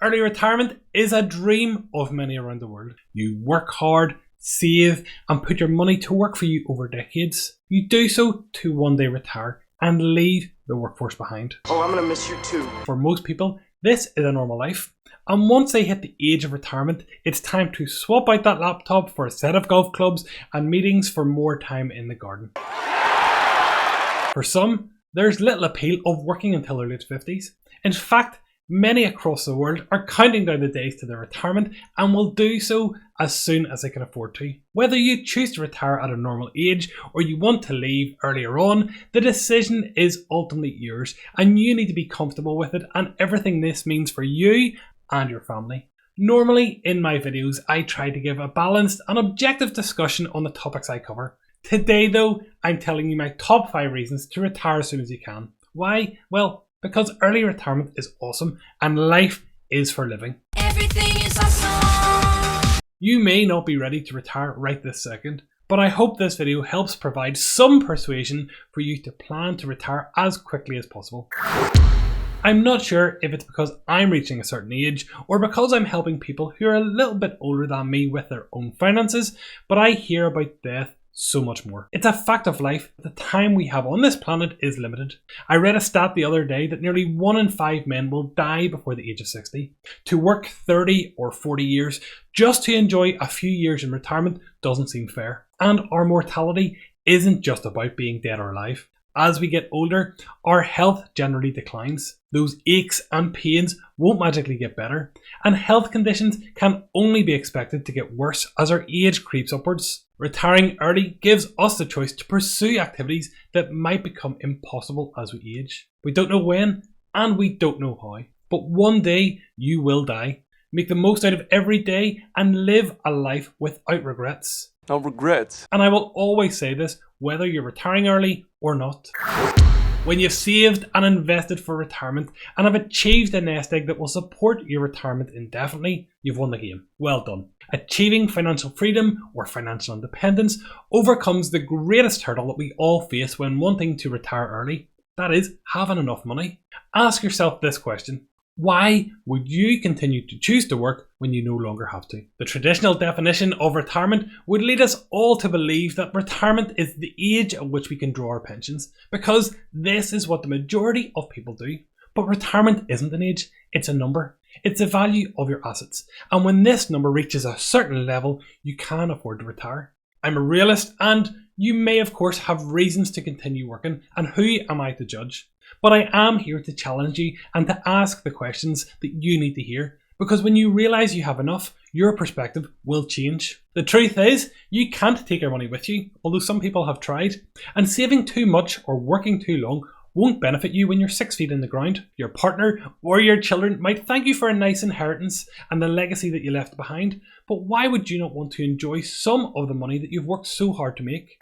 Early retirement is a dream of many around the world. You work hard, save, and put your money to work for you over decades. You do so to one day retire and leave the workforce behind. Oh, I'm gonna miss you too. For most people, this is a normal life. And once they hit the age of retirement, it's time to swap out that laptop for a set of golf clubs and meetings for more time in the garden. For some, there's little appeal of working until their late 50s. In fact, many across the world are counting down the days to their retirement and will do so as soon as they can afford to. Whether you choose to retire at a normal age or you want to leave earlier on, the decision is ultimately yours and you need to be comfortable with it and everything this means for you and your family. Normally in my videos I try to give a balanced and objective discussion on the topics I cover. Today though, I'm telling you my top 5 reasons to retire as soon as you can. Why? Well, because early retirement is awesome and life is for living. Everything is awesome. You may not be ready to retire right this second, but I hope this video helps provide some persuasion for you to plan to retire as quickly as possible. I'm not sure if it's because I'm reaching a certain age or because I'm helping people who are a little bit older than me with their own finances, but I hear about death so much more. It's a fact of life that the time we have on this planet is limited. I read a stat the other day that nearly 1 in 5 men will die before the age of 60. To work 30 or 40 years just to enjoy a few years in retirement doesn't seem fair. And our mortality isn't just about being dead or alive. As we get older, our health generally declines. Those aches and pains won't magically get better, and health conditions can only be expected to get worse as our age creeps upwards. Retiring early gives us the choice to pursue activities that might become impossible as we age. We don't know when, and we don't know how, but one day you will die. Make the most out of every day and live a life without regrets. No regrets. And I will always say this, whether you're retiring early or not. When you've saved and invested for retirement and have achieved a nest egg that will support your retirement indefinitely, you've won the game. Well done. Achieving financial freedom or financial independence overcomes the greatest hurdle that we all face when wanting to retire early. That is, having enough money. Ask yourself this question. Why would you continue to choose to work when you no longer have to? The traditional definition of retirement would lead us all to believe that retirement is the age at which we can draw our pensions, because this is what the majority of people do. But retirement isn't an age, it's a number. It's the value of your assets. And when this number reaches a certain level, you can afford to retire. I'm a realist and you may of course have reasons to continue working, and who am I to judge? But I am here to challenge you and to ask the questions that you need to hear, because when you realise you have enough, your perspective will change. The truth is, you can't take your money with you, although some people have tried, and saving too much or working too long won't benefit you when you're 6 feet in the ground. Your partner or your children might thank you for a nice inheritance and the legacy that you left behind, but why would you not want to enjoy some of the money that you've worked so hard to make?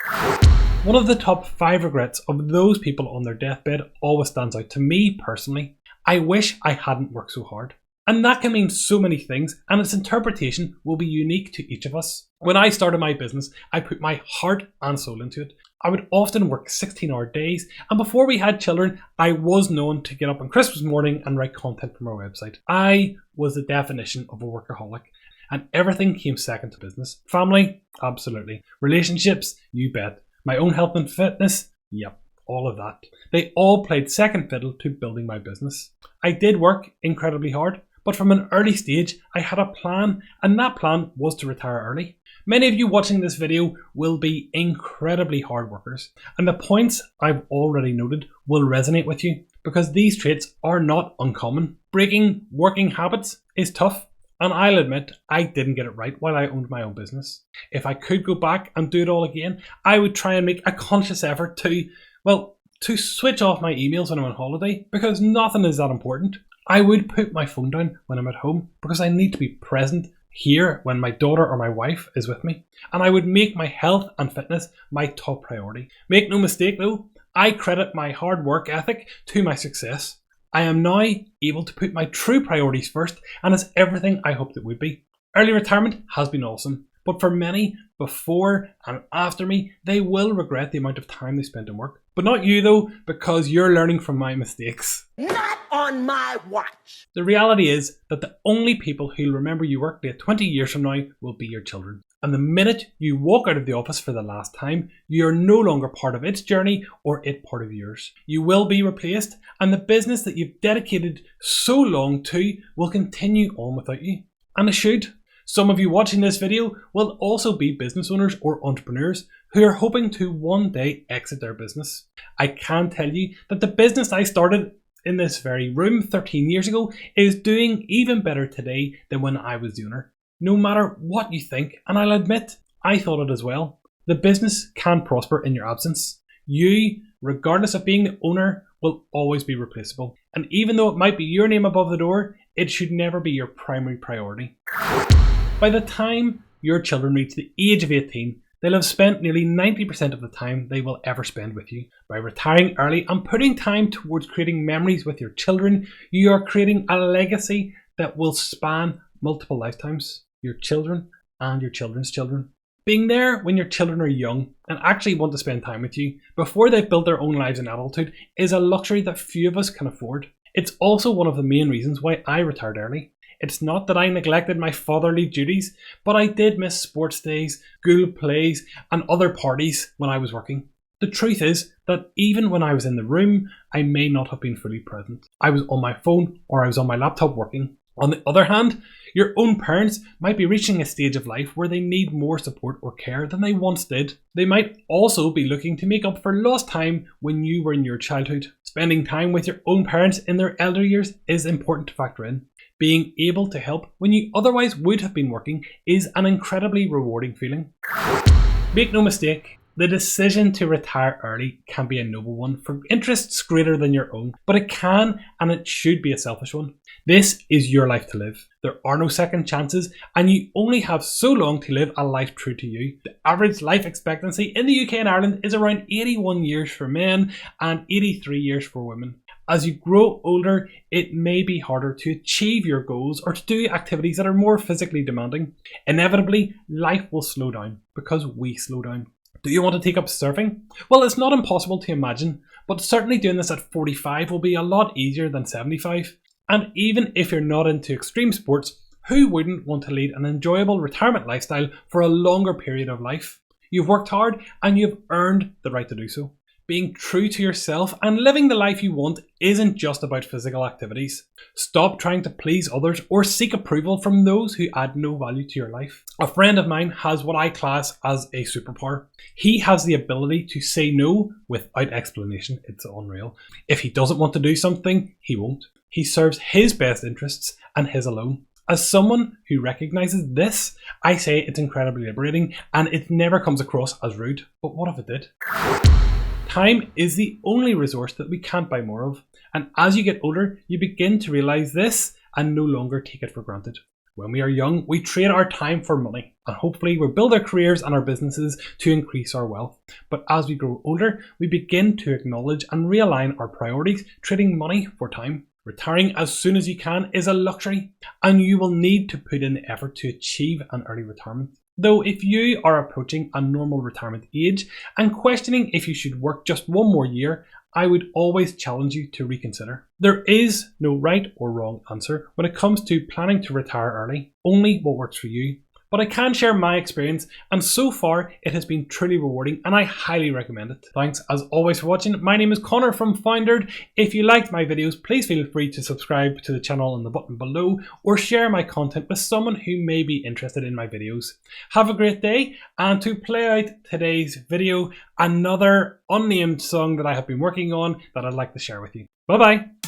One of the top 5 regrets of those people on their deathbed always stands out to me personally. I wish I hadn't worked so hard. And that can mean so many things, and its interpretation will be unique to each of us. When I started my business, I put my heart and soul into it. I would often work 16-hour days, and before we had children, I was known to get up on Christmas morning and write content from our website. I was the definition of a workaholic, and everything came second to business. Family? Absolutely. Relationships? You bet. My own health and fitness? Yep, all of that. They all played second fiddle to building my business. I did work incredibly hard, but from an early stage, I had a plan, and that plan was to retire early. Many of you watching this video will be incredibly hard workers, and the points I've already noted will resonate with you, because these traits are not uncommon. Breaking working habits is tough, and I'll admit I didn't get it right while I owned my own business. If I could go back and do it all again, I would try and make a conscious effort to switch off my emails when I'm on holiday, because nothing is that important. I would put my phone down when I'm at home because I need to be present here when my daughter or my wife is with me. And I would make my health and fitness my top priority. Make no mistake though, I credit my hard work ethic to my success. I am now able to put my true priorities first, and it's everything I hoped it would be. Early retirement has been awesome, But for many, before and after me, they will regret the amount of time they spent in work. But not you though, because you're learning from my mistakes. Not on my watch. The reality is that the only people who'll remember you worked late 20 years from now will be your children. And the minute you walk out of the office for the last time, you're no longer part of its journey or it part of yours. You will be replaced, and the business that you've dedicated so long to will continue on without you. And it should. Some of you watching this video will also be business owners or entrepreneurs who are hoping to one day exit their business. I can tell you that the business I started in this very room 13 years ago is doing even better today than when I was the owner. No matter what you think, and I'll admit, I thought it as well, the business can prosper in your absence. You, regardless of being the owner, will always be replaceable. And even though it might be your name above the door, it should never be your primary priority. By the time your children reach the age of 18, they'll have spent nearly 90% of the time they will ever spend with you. By retiring early and putting time towards creating memories with your children, you are creating a legacy that will span multiple lifetimes. Your children and your children's children. Being there when your children are young and actually want to spend time with you before they've built their own lives in adulthood is a luxury that few of us can afford. It's also one of the main reasons why I retired early. It's not that I neglected my fatherly duties, but I did miss sports days, school plays, and other parties when I was working. The truth is that even when I was in the room, I may not have been fully present. I was on my phone or I was on my laptop working. On the other hand, your own parents might be reaching a stage of life where they need more support or care than they once did. They might also be looking to make up for lost time when you were in your childhood. Spending time with your own parents in their elder years is important to factor in. Being able to help when you otherwise would have been working is an incredibly rewarding feeling. Make no mistake, the decision to retire early can be a noble one for interests greater than your own, but it can and it should be a selfish one. This is your life to live. There are no second chances, and you only have so long to live a life true to you. The average life expectancy in the UK and Ireland is around 81 years for men and 83 years for women. As you grow older, it may be harder to achieve your goals or to do activities that are more physically demanding. Inevitably, life will slow down because we slow down. Do you want to take up surfing? Well, it's not impossible to imagine, but certainly doing this at 45 will be a lot easier than 75. And even if you're not into extreme sports, who wouldn't want to lead an enjoyable retirement lifestyle for a longer period of life? You've worked hard and you've earned the right to do so. Being true to yourself and living the life you want isn't just about physical activities. Stop trying to please others or seek approval from those who add no value to your life. A friend of mine has what I class as a superpower. He has the ability to say no without explanation. It's unreal. If he doesn't want to do something, he won't. He serves his best interests and his alone. As someone who recognises this, I say it's incredibly liberating and it never comes across as rude. But what if it did? Time is the only resource that we can't buy more of, and as you get older, you begin to realise this and no longer take it for granted. When we are young, we trade our time for money, and hopefully we build our careers and our businesses to increase our wealth. But as we grow older, we begin to acknowledge and realign our priorities, trading money for time. Retiring as soon as you can is a luxury, and you will need to put in the effort to achieve an early retirement. Though if you are approaching a normal retirement age and questioning if you should work just one more year, I would always challenge you to reconsider. There is no right or wrong answer when it comes to planning to retire early, only what works for you. But I can share my experience, and so far it has been truly rewarding and I highly recommend it. Thanks as always for watching. My name is Connor from Foundered. If you liked my videos, please feel free to subscribe to the channel in the button below or share my content with someone who may be interested in my videos. Have a great day, and to play out today's video, another unnamed song that I have been working on that I'd like to share with you. Bye bye.